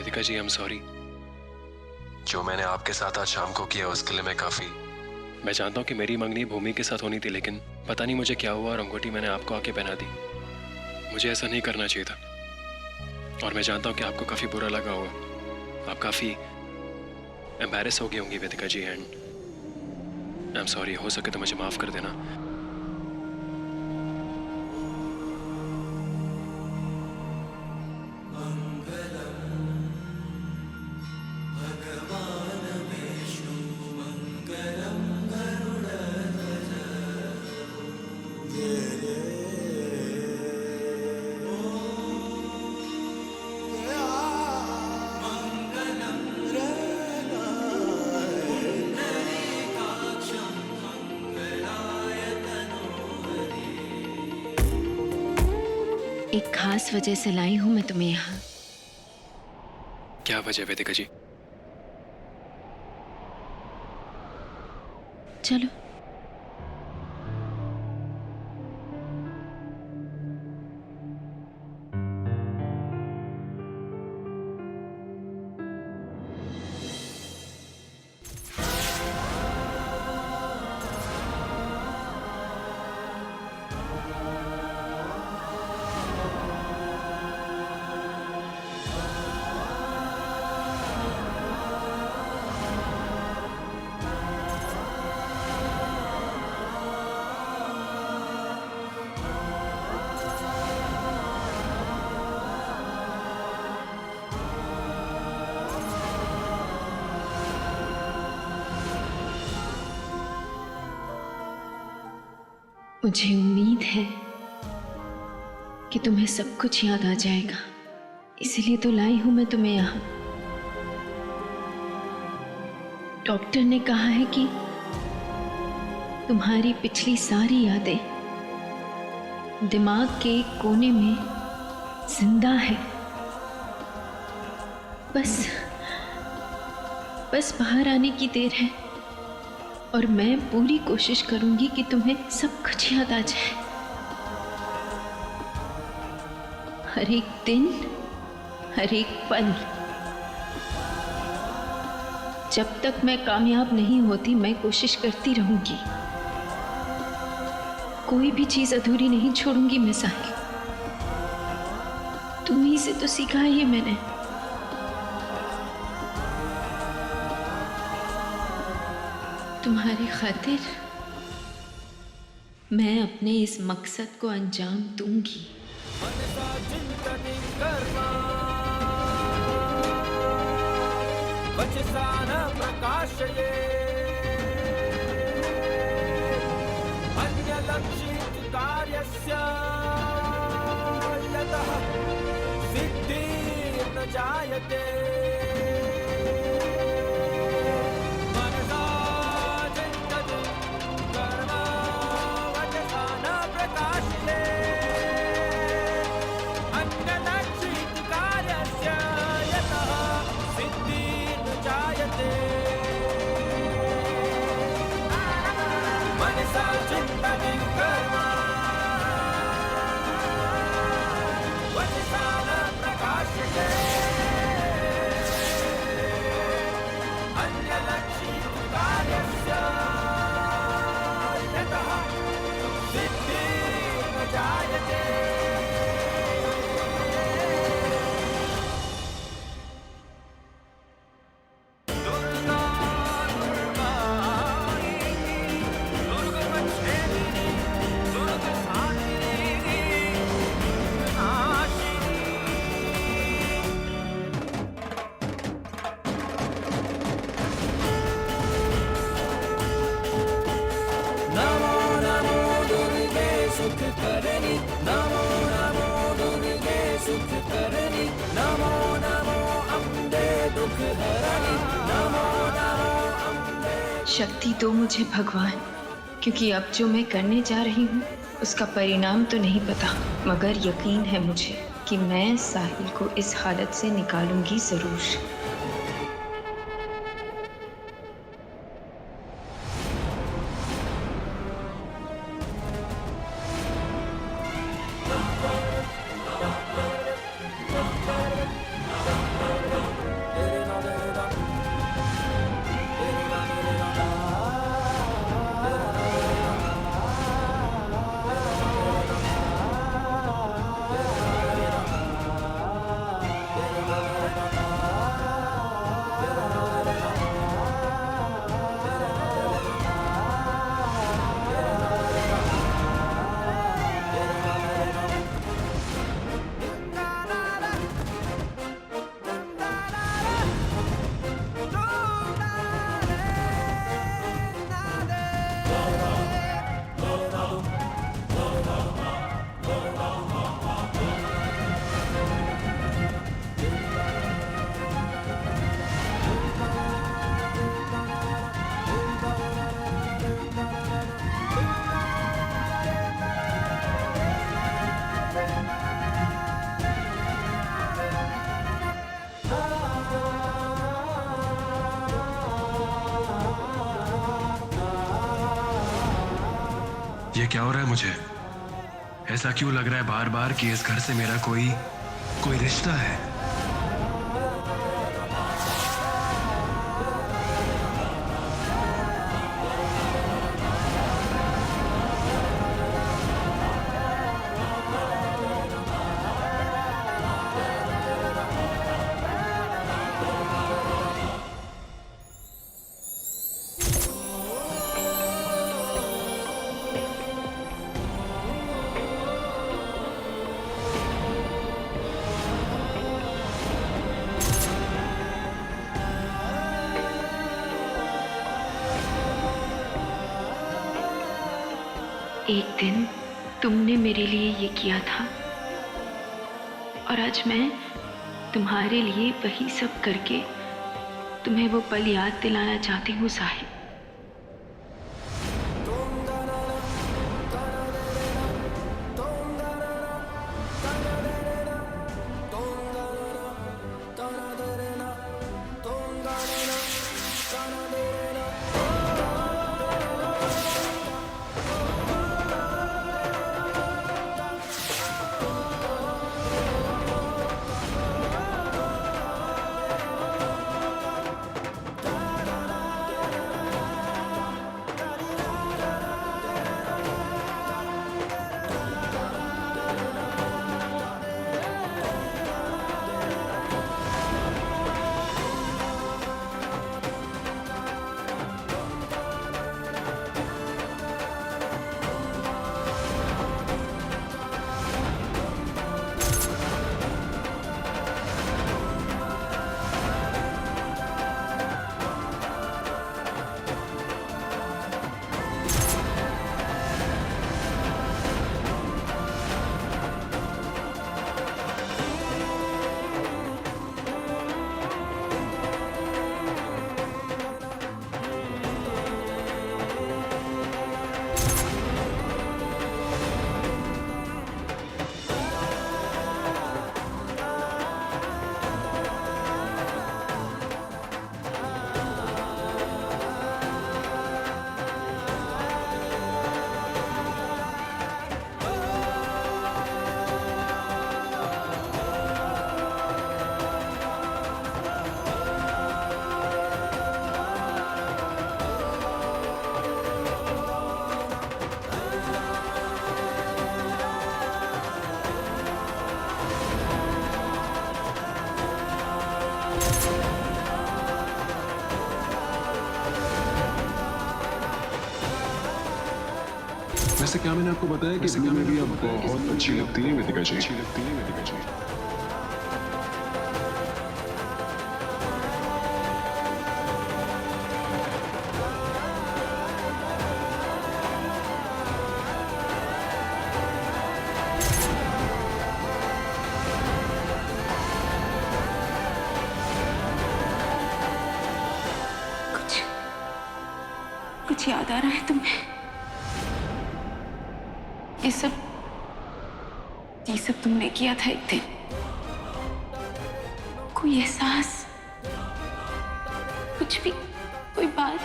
Vedika ji, I am sorry. जो मैंने आपके साथ आज शाम को किया उसके लिए मैं काफी। मैं जानता हूँ कि मेरी मंगनी भूमि के साथ होनी थी, लेकिन पता नहीं मुझे क्या हुआ और अंगूठी मैंने आपको आके पहना दी। मुझे ऐसा नहीं करना चाहिए था और मैं जानता हूँ कि आपको काफ़ी बुरा लगा होगा। आप काफ़ी एम्बैरेस हो गई होंगी वेदिका जी, एंड आई एम सॉरी। हो सके तो मुझे माफ़ कर देना। एक खास वजह से लाई हूं मैं तुम्हें यहाँ। क्या वजह वेदिका जी? चलो। मुझे उम्मीद है कि तुम्हें सब कुछ याद आ जाएगा, इसीलिए तो लाई हूं मैं तुम्हें यहाँ। डॉक्टर ने कहा है कि तुम्हारी पिछली सारी यादें दिमाग के एक कोने में जिंदा है। बस बाहर आने की देर है और मैं पूरी कोशिश करूंगी कि तुम्हें सब कुछ याद आ जाए। हर एक दिन, हर एक पल। जब तक मैं कामयाब नहीं होती मैं कोशिश करती रहूंगी। कोई भी चीज अधूरी नहीं छोड़ूंगी मैं साहिल। तुम्हीं से तो सीखा है ये मैंने। तुम्हारी खातिर मैं अपने इस मकसद को अंजाम दूंगी। शक्ति दो मुझे भगवान, क्योंकि अब जो मैं करने जा रही हूँ उसका परिणाम तो नहीं पता, मगर यकीन है मुझे कि मैं साहिल को इस हालत से निकालूंगी जरूर। क्या हो रहा है मुझे? ऐसा क्यों लग रहा है बार बार कि इस घर से मेरा कोई रिश्ता है? एक दिन तुमने मेरे लिए ये किया था और आज मैं तुम्हारे लिए वही सब करके तुम्हें वो पल याद दिलाना चाहती हूँ साहिब। वैसे क्या मैंने आपको बताया कि ब्लू में भी आप बहुत अच्छी लगती है वेदिका जी? कुछ याद आ रहा है तुम्हें? ये सब तुमने किया था एक दिन। कोई एहसास, कुछ भी, कोई बात,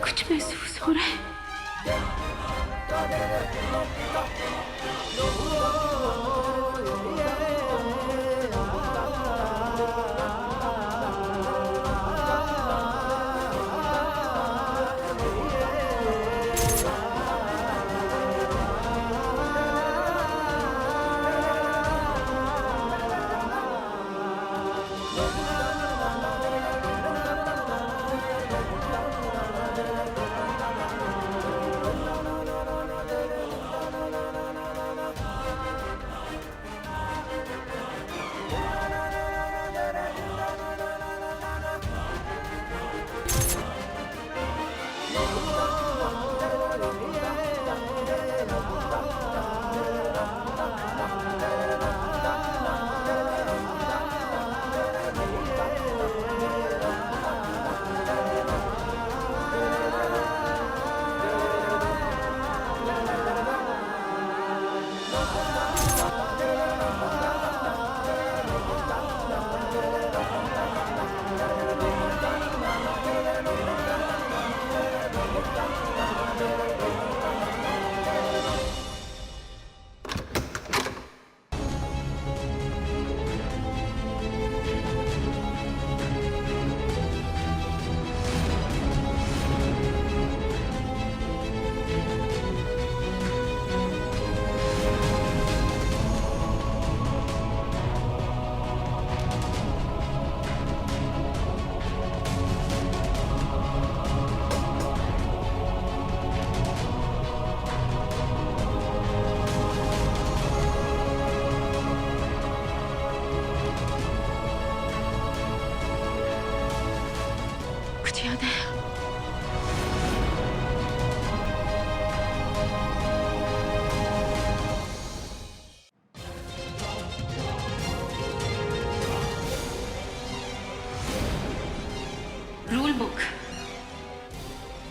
कुछ महसूस हो रहा है?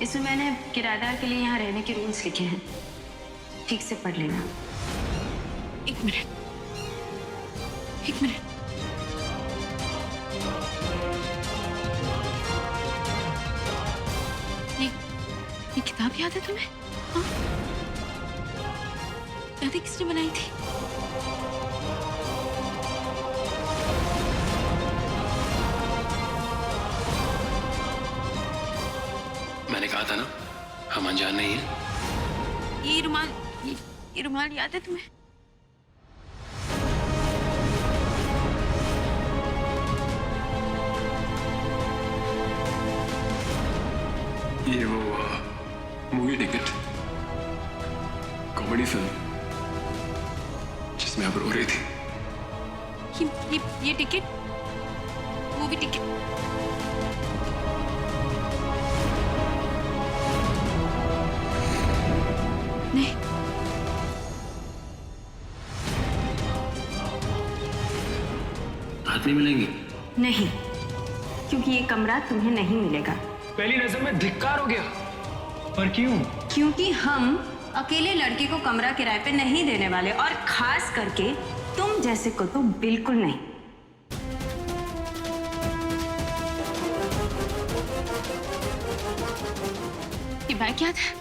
इसमें मैंने किराएदार के लिए यहाँ रहने के रूल्स लिखे हैं, ठीक से पढ़ लेना। एक मिनट, एक मिनट। ये किताब याद है तुम्हें? हाँ? याद है किसने बनाई थी? मैंने कहा था ना, हम अनजान नहीं हैं। ये रुमाल, ये रुमाल याद है तुम्हें? ये वो मूवी टिकट, कॉमेडी फिल्म जिसमें आप रो रही थी। ये टिकट, वो भी टिकट। नहीं, हाथ नहीं मिलेंगे? नहीं, क्योंकि ये कमरा तुम्हें नहीं मिलेगा। पहली नजर में धिक्कार हो गया। पर क्यों? क्योंकि हम अकेले लड़के को कमरा किराए पे नहीं देने वाले, और खास करके तुम जैसे को तो बिल्कुल नहीं। ये बैग याद है?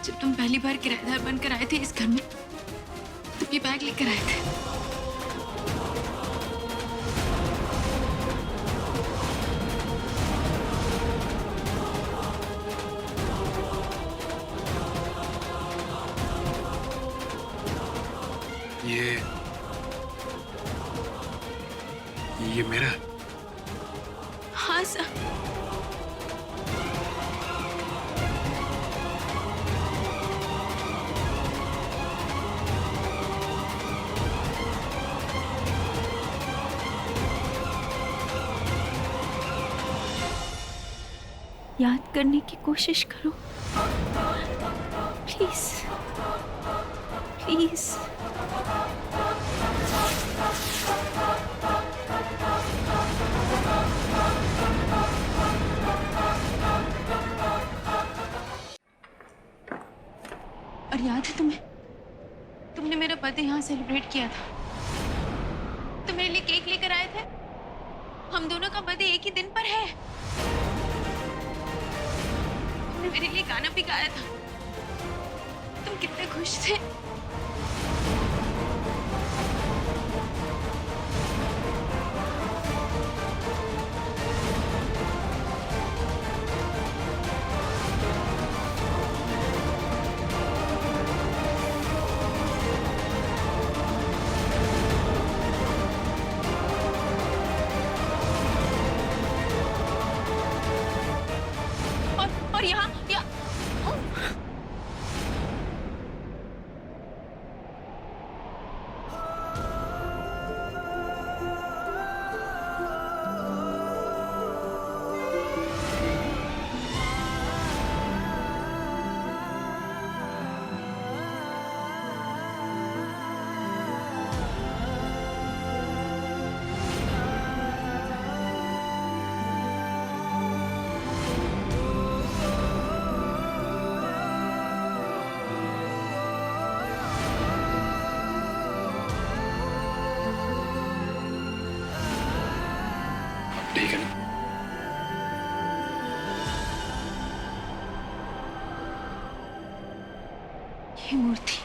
जब तुम पहली बार किराएदार बनकर आए थे इस घर में, तुम ये बैग लेकर आए थे। ये मेरा? हाँ सर। याद करने की कोशिश करो, प्लीज प्लीज। और याद है तुम्हें, तुमने मेरा बर्थडे यहाँ सेलिब्रेट किया था। तुम मेरे लिए केक लेकर आए थे। हम दोनों का बर्थडे एक ही दिन पर है। तुमने मेरे लिए गाना भी गाया था। तुम कितने खुश थे। और यहाँ ठीक है ना? ये मूर्ति,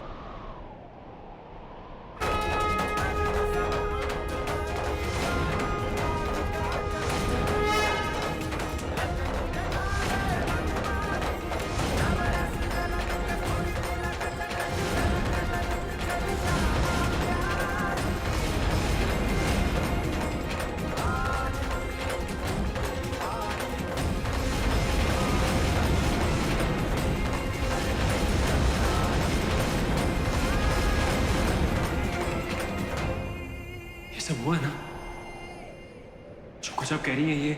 सब हुआ ना जो कुछ आप कह रही हैं,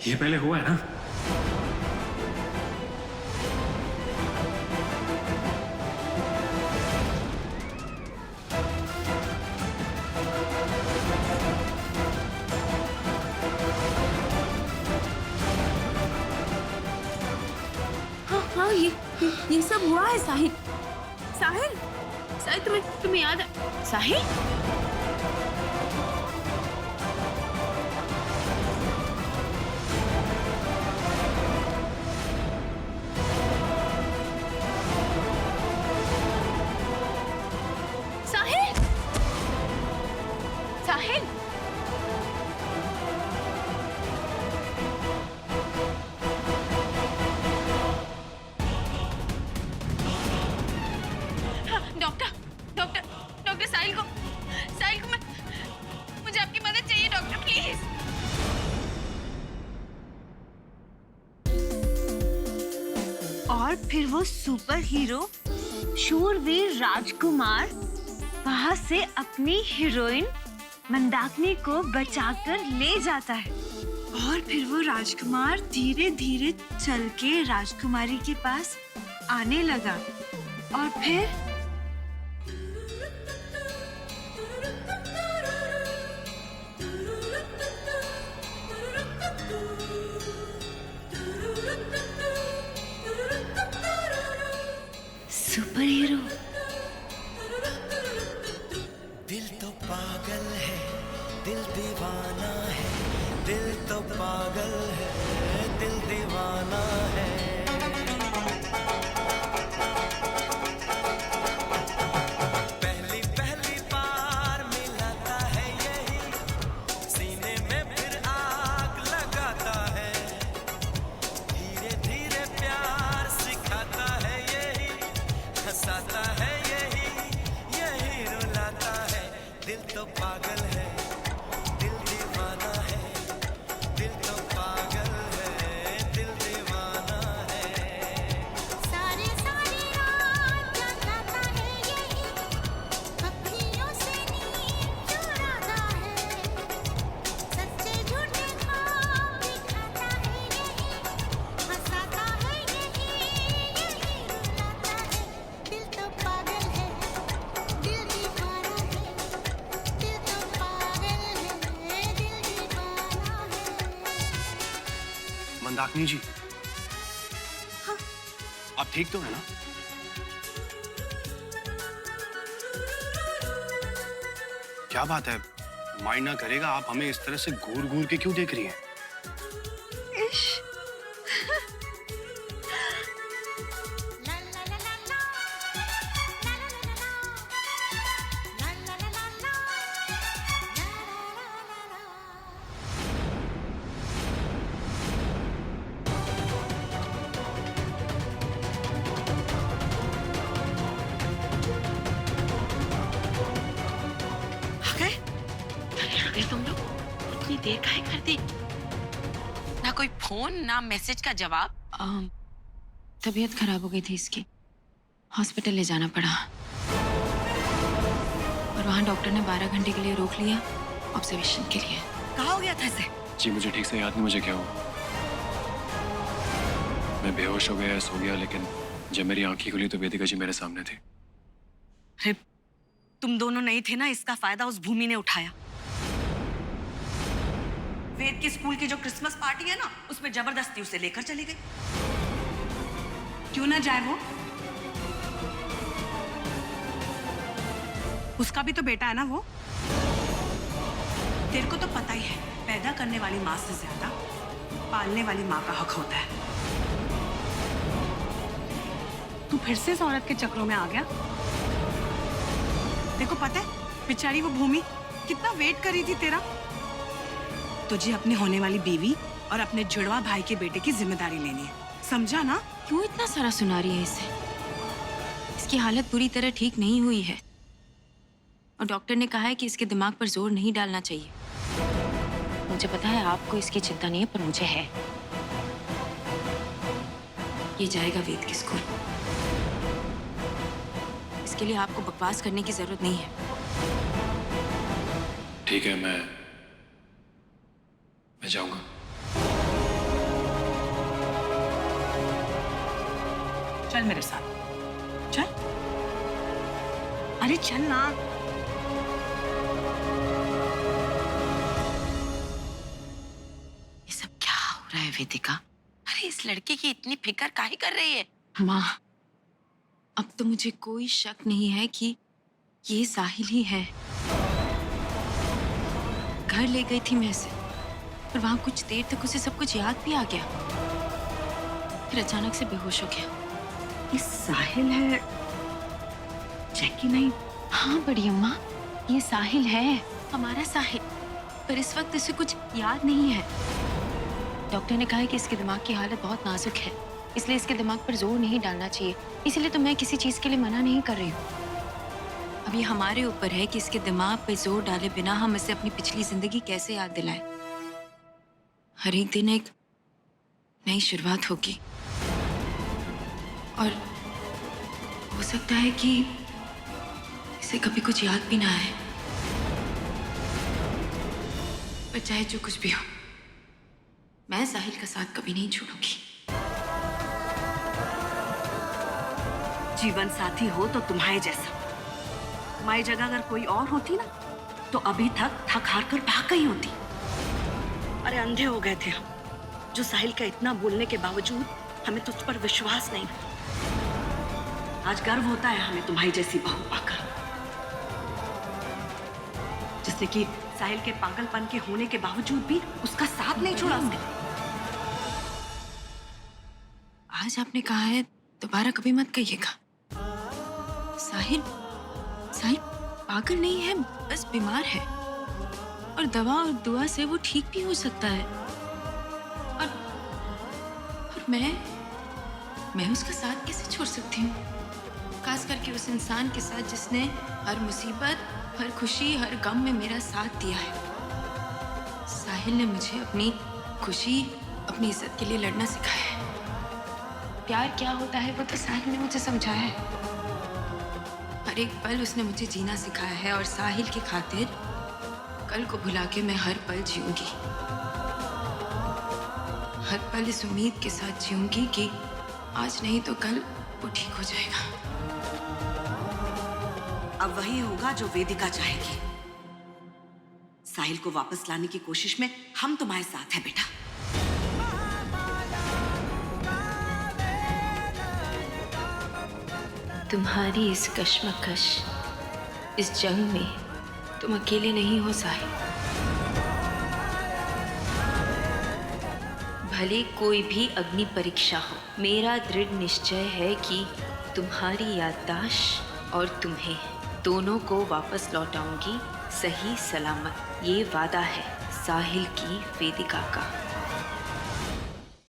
ये पहले हुआ है ना? ये सब हुआ है साहिल। साहिल, साहिल तुम्हें याद है? साहिल, साहिल, साहिल, डॉक्टर, डॉक्टर, डॉक्टर, साहिल को मुझे आपकी मदद चाहिए डॉक्टर, प्लीज। और फिर वो सुपर हीरो शूरवीर राजकुमार वहां से अपनी हीरोइन मंदाकिनी को बचाकर ले जाता है। और फिर वो राजकुमार धीरे धीरे चल के राजकुमारी के पास आने लगा। और फिर सुपर हीरो दिल तो पागल है, दिल दीवाना है, दिल तो पागल है, दिल दीवाना है। पहली पहली बार मिलाता है यही, सीने में फिर आग लगाता है। धीरे धीरे प्यार सिखाता है यही, हंसाता है यही, यही रुलाता है। दिल तो पागल है, दिल दीवाना है, दिल तो पागल है, दिल दीवाना है। सारी सारी रात जगाता है यही, अखियों से नींद चुराता है। सच्चे झूठे ख्वाब दिखाता है यही, हंसाता है यही, यही रुलाता है। दिल तो पागल है, दिल दीवाना है, दिल तो पागल है, दिल दीवाना है। मंदाकिनी जी, आप ठीक तो है ना? क्या बात है, माइंड ना करेगा, आप हमें इस तरह से घूर घूर के क्यों देख रही हैं? La la la la la, la la la la la, la la la la la, la la la la. अरे तुम लोग इतनी देर काहे कर दी? ना कोई फोन ना मैसेज का जवाब। तबीयत खराब हो गई थी इसकी, हॉस्पिटल ले जाना पड़ा और वहाँ डॉक्टर ने 12 घंटे के लिए रोक लिया ऑब्जर्वेशन के लिए। कहाँ हो गया था इसे? जी मुझे ठीक से याद नहीं मुझे क्या हुआ। मैं बेहोश हो गया, सो गया, लेकिन जब मेरी आंखें खुली तो वेदिका जी मेरे सामने थी। अरे तुम दोनों नहीं थे ना, इसका फायदा उस भूमि ने उठाया। वेद के स्कूल की जो क्रिसमस पार्टी है ना, उसमें जबरदस्ती उसे लेकर चली गई। क्यों ना जाए वो? उसका भी तो बेटा है ना वो। तेरे को तो पता ही है, पैदा करने वाली माँ से ज्यादा पालने वाली माँ का हक होता है। तू फिर से इस औरत के चक्रों में आ गया। देखो पता है बेचारी वो भूमि कितना वेट कर रही थी तेरा। तुझे अपनी होने वाली बीवी और अपने जुड़वा भाई के बेटे की जिम्मेदारी लेनी है, समझा ना? क्यों इतना सारा सुना रही है इसे? इसकी हालत पूरी तरह ठीक नहीं हुई है और डॉक्टर ने कहा है कि इसके दिमाग पर जोर नहीं डालना चाहिए। मुझे पता है आपको इसकी चिंता नहीं है, पर मुझे है। ये जाएगा वेद के स्कूल। इसके लिए आपको बकवास करने की जरूरत नहीं है। ठीक है, मैं जाऊंगा। चल मेरे साथ, चल। अरे चल ना। ये सब क्या हो रहा है वेदिका? अरे इस लड़के की इतनी फिक्र काहे कर रही है? माँ, अब तो मुझे कोई शक नहीं है कि ये साहिल ही है। घर ले गई थी मैं इसे और वहां कुछ देर तक उसे सब कुछ याद भी आ गया, फिर अचानक से बेहोश हो गया। ये साहिल है, जैकी नहीं? हाँ बड़ी अम्मा, ये साहिल है, हमारा साहिल। पर इस वक्त इसे कुछ याद नहीं है। डॉक्टर ने कहा है कि इसके दिमाग की हालत बहुत नाजुक है, इसलिए इसके दिमाग पर जोर नहीं डालना चाहिए। इसलिए तो मैं किसी चीज के लिए मना नहीं कर रही हूँ। अब ये हमारे ऊपर है कि इसके दिमाग पे जोर डाले बिना हम इसे अपनी पिछली जिंदगी कैसे याद दिलाएं। हर एक दिन एक नई शुरुआत होगी और हो सकता है कि इसे कभी कुछ याद भी ना आए। पर चाहे जो कुछ भी हो, मैं साहिल का साथ कभी नहीं छोड़ूंगी। जीवन साथी हो तो तुम्हारे जैसा। तुम्हारी जगह अगर कोई और होती ना, तो अभी तक थक हार कर भाग गई होती। अरे अंधे हो गए थे हम, जो साहिल का इतना बोलने के बावजूद हमें तुझ पर विश्वास नहीं। आज गर्व होता है हमें तुम्हारी जैसी बहू पाकर, जिसने कि साहिल के पागलपन के होने के बावजूद भी उसका साथ नहीं छोड़ा उसने। आज आपने कहा है, दोबारा कभी मत कहिएगा। साहिल साहिल पागल नहीं है, बस बीमार है और दवा और दुआ से वो ठीक भी हो सकता है। और मैं उसका साथ कैसे छोड़ सकती हूँ, खास करके उस इंसान के साथ जिसने हर मुसीबत, हर खुशी, हर गम में मेरा साथ दिया है। साहिल ने मुझे अपनी खुशी, अपनी इज्जत के लिए लड़ना सिखाया है। प्यार क्या होता है वो तो साहिल ने मुझे समझाया है। हर एक पल उसने मुझे जीना सिखाया है और साहिल की खातिर कल को भुला के मैं हर पल जीऊंगी। हर पल इस उम्मीद के साथ जीऊंगी कि आज नहीं तो कल वो ठीक हो जाएगा। अब वही होगा जो वेदिका चाहेगी। साहिल को वापस लाने की कोशिश में हम तुम्हारे साथ हैं बेटा। तुम्हारी इस कश्मकश, इस जंग में तुम अकेले नहीं हो साहिल। भले कोई भी अग्नि परीक्षा हो, मेरा दृढ़ निश्चय है कि तुम्हारी याददाश्त और तुम्हें दोनों को वापस लौटाऊंगी सही सलामत। ये वादा है साहिल की वेदिका का।